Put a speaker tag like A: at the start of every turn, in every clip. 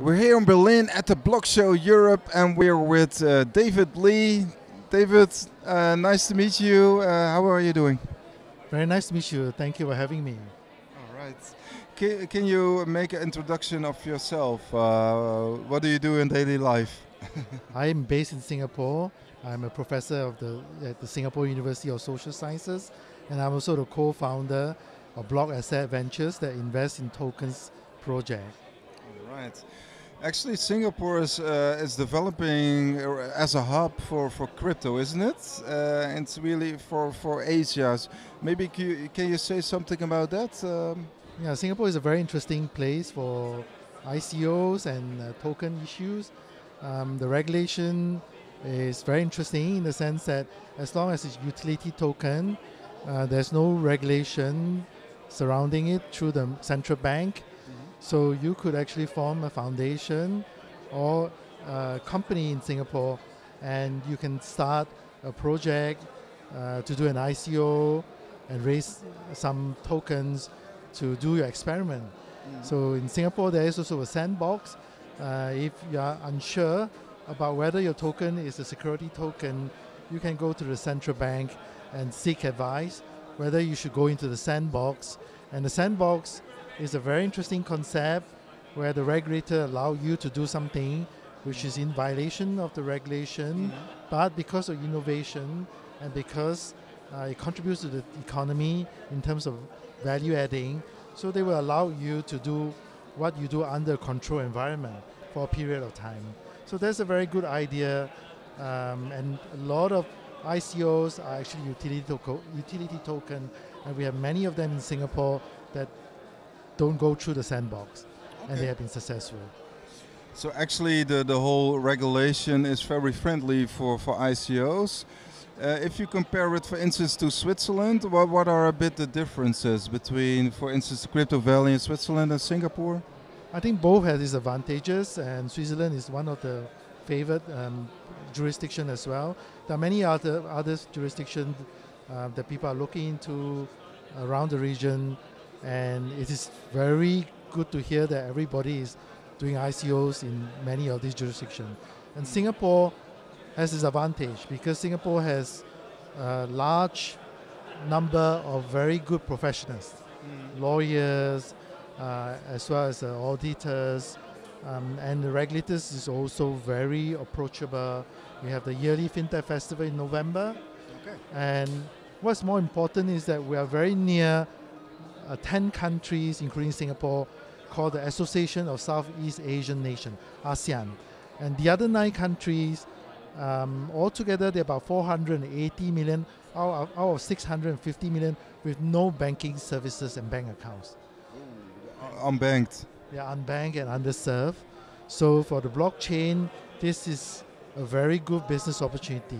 A: We're here in Berlin at the Block Show Europe, and we're with David Lee. David, nice to meet you. How are you doing?
B: Very nice to meet you. Thank you for having me.
A: All right. Can you make an introduction of yourself? What do you do in daily life?
B: I'm based in Singapore. I'm a professor at the Singapore University of Social Sciences, and I'm also the co-founder of BlockAsset Ventures that invests in tokens project.
A: All right. Actually, Singapore is developing as a hub for crypto, isn't it? It's really for Asia. Maybe can you say something about that?
B: Yeah, Singapore is a very interesting place for ICOs and token issues. The regulation is very interesting in the sense that as long as it's utility token, there's no regulation surrounding it through the central bank. So you could actually form a foundation or a company in Singapore, and you can start a project to do an ICO and raise some tokens to do your experiment. So in Singapore, there is also a sandbox. If you are unsure about whether your token is a security token, you can go to the central bank and seek advice whether you should go into the sandbox. And the sandbox is a very interesting concept where the regulator allows you to do something which is in violation of the regulation, but because of innovation and because it contributes to the economy in terms of value adding, so they will allow you to do what you do under a controlled environment for a period of time. So that's a very good idea, and a lot of ICOs are actually utility token, and we have many of them in Singapore that don't go through the sandbox, and they have been successful.
A: So actually the whole regulation is very friendly for ICOs. If you compare it, for instance, to Switzerland, what are a bit the differences between, for instance, the Crypto Valley in Switzerland and Singapore?
B: I think both have these advantages, and Switzerland is one of the favored jurisdictions as well. There are many other jurisdictions that people are looking into around the region, and it is very good to hear that everybody is doing ICOs in many of these jurisdictions. And Singapore has this advantage because Singapore has a large number of very good professionals, lawyers, as well as auditors, and the regulators is also very approachable. We have the yearly FinTech Festival in November, and what's more important is that we are very near 10 countries, including Singapore, called the Association of Southeast Asian Nations, ASEAN. And the other 9 countries, altogether, they're about 480 million out of 650 million with no banking services and bank accounts.
A: Unbanked.
B: They are unbanked and underserved. So for the blockchain, this is a very good business opportunity.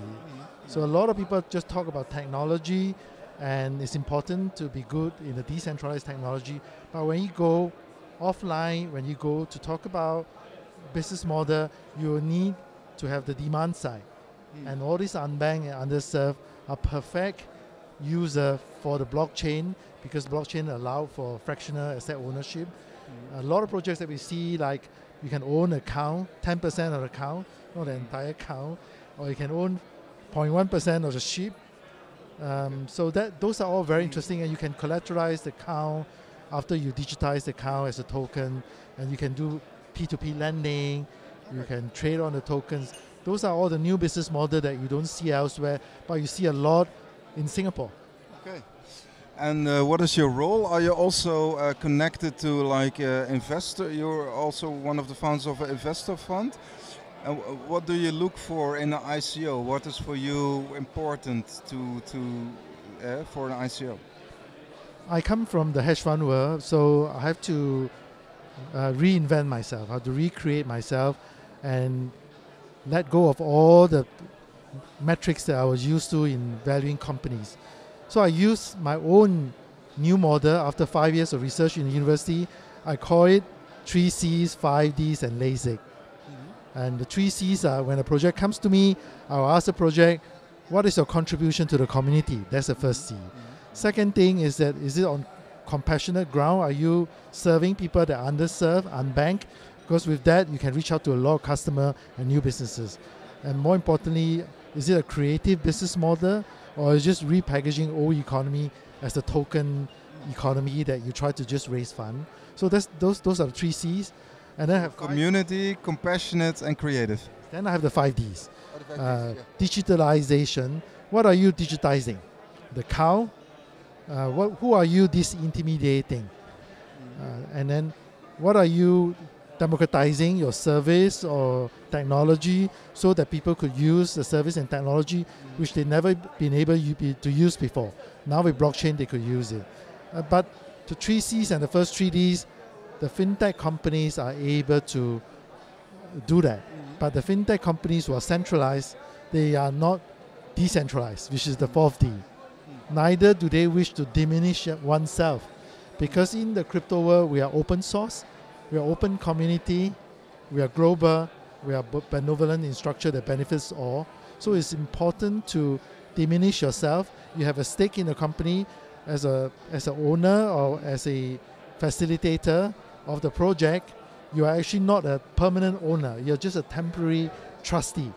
B: So a lot of people just talk about technology, and it's important to be good in the decentralized technology. But when you go offline, when you go to talk about business model, you need to have the demand side. And all these unbanked and underserved are perfect user for the blockchain because blockchain allow for fractional asset ownership. A lot of projects that we see, like you can own an account, 10% of the account, not the entire account, or you can own 0.1% of the ship. So those are all very interesting, and you can collateralize the account after you digitize the account as a token, and you can do P2P lending, you can trade on the tokens. Those are all the new business model that you don't see elsewhere, but you see a lot in Singapore.
A: Okay. And what is your role? Are you also connected to like investor? You're also one of the founders of an investor fund. And what do you look for in an ICO? What is for you important for an ICO?
B: I come from the hedge fund world, so I have to reinvent myself. I have to recreate myself and let go of all the metrics that I was used to in valuing companies. So I use my own new model after 5 years of research in the university. I call it 3 Cs, 5 Ds, and LASIK. And the 3 Cs are when a project comes to me, I'll ask the project, what is your contribution to the community? That's the first C. Second thing is it on compassionate ground? Are you serving people that are underserved, unbanked? because with that you can reach out to a lot of customer and new businesses. And more importantly, is it a creative business model, or is it just repackaging old economy as a token economy that you try to just raise fund? So those are the 3 C's. And then I have
A: community, compassionate, and creative.
B: Then I have the 5 Ds. Digitalization. What are you digitizing? The cow. Who are you disintermediating? And then what are you democratizing your service or technology so that people could use the service and technology which they've never been able to use before. Now with blockchain they could use it. But the 3 Cs and the first 3 Ds, the fintech companies are able to do that. But the fintech companies who are centralized, they are not decentralized, which is the 4th D. Neither do they wish to diminish oneself. Because in the crypto world, we are open source, we are open community, we are global, we are benevolent in structure that benefits all. So it's important to diminish yourself. You have a stake in the company as an owner or as a facilitator of the project. You are actually not a permanent owner. You're just a temporary trustee.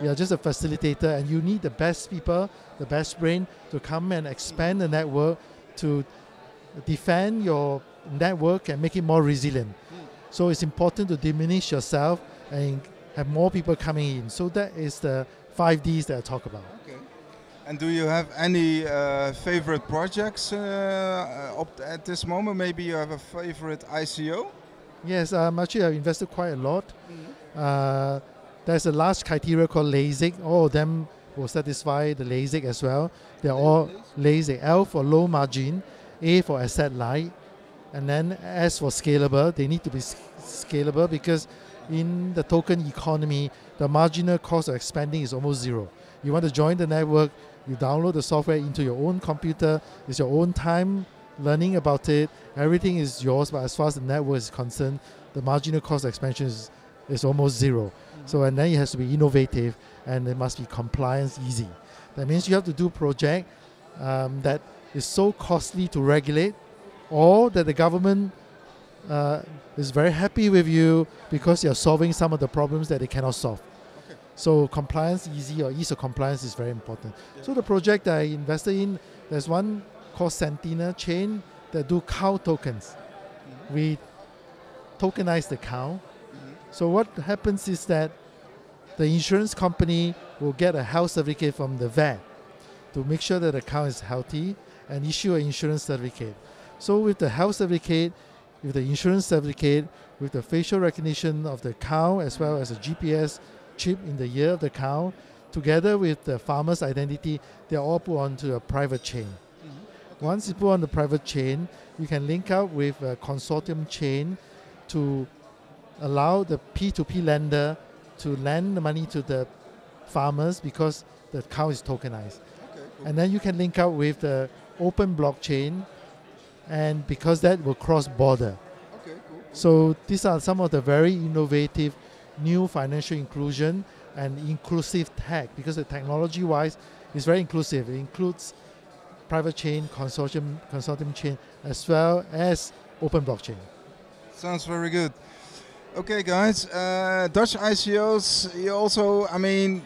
B: You're just a facilitator, and you need the best people, the best brain to come and expand the network, to defend your network and make it more resilient. So it's important to diminish yourself and have more people coming in. So that is the 5 Ds that I talk about.
A: Okay. And do you have any favorite projects at this moment? Maybe you have a favorite ICO?
B: Yes, actually I've invested quite a lot. There's a large criteria called LASIK. All of them will satisfy the LASIK as well. They're all LASIK. L for low margin, A for asset light, and then S for scalable. They need to be scalable because in the token economy, the marginal cost of expanding is almost zero. You want to join the network, you download the software into your own computer, it's your own time learning about it, everything is yours, but as far as the network is concerned, the marginal cost of expansion is almost zero. So, and then it has to be innovative, and it must be compliance easy. That means you have to do a project that is so costly to regulate, or that the government is very happy with you because you're solving some of the problems that they cannot solve. Okay. So compliance easy, or ease of compliance is very important. Yeah. So the project that I invested in, there's one called Sentinel Chain that do cow tokens. We tokenize the cow. So what happens is that the insurance company will get a health certificate from the vet to make sure that the cow is healthy and issue an insurance certificate. So with the health certificate, with the insurance certificate, with the facial recognition of the cow as well as a GPS chip in the ear of the cow, together with the farmer's identity, they're all put onto a private chain. Okay. Once you put on the private chain, you can link up with a consortium chain to allow the P2P lender to lend the money to the farmers because the cow is tokenized. Okay, cool. And then you can link up with the open blockchain, and because that will cross border. Okay, cool. So these are some of the very innovative new financial inclusion and inclusive tech, because the technology wise is very inclusive. It includes private chain, consortium chain, as well as open blockchain.
A: Sounds very good. Okay, guys, Dutch ICOs, you also, I mean,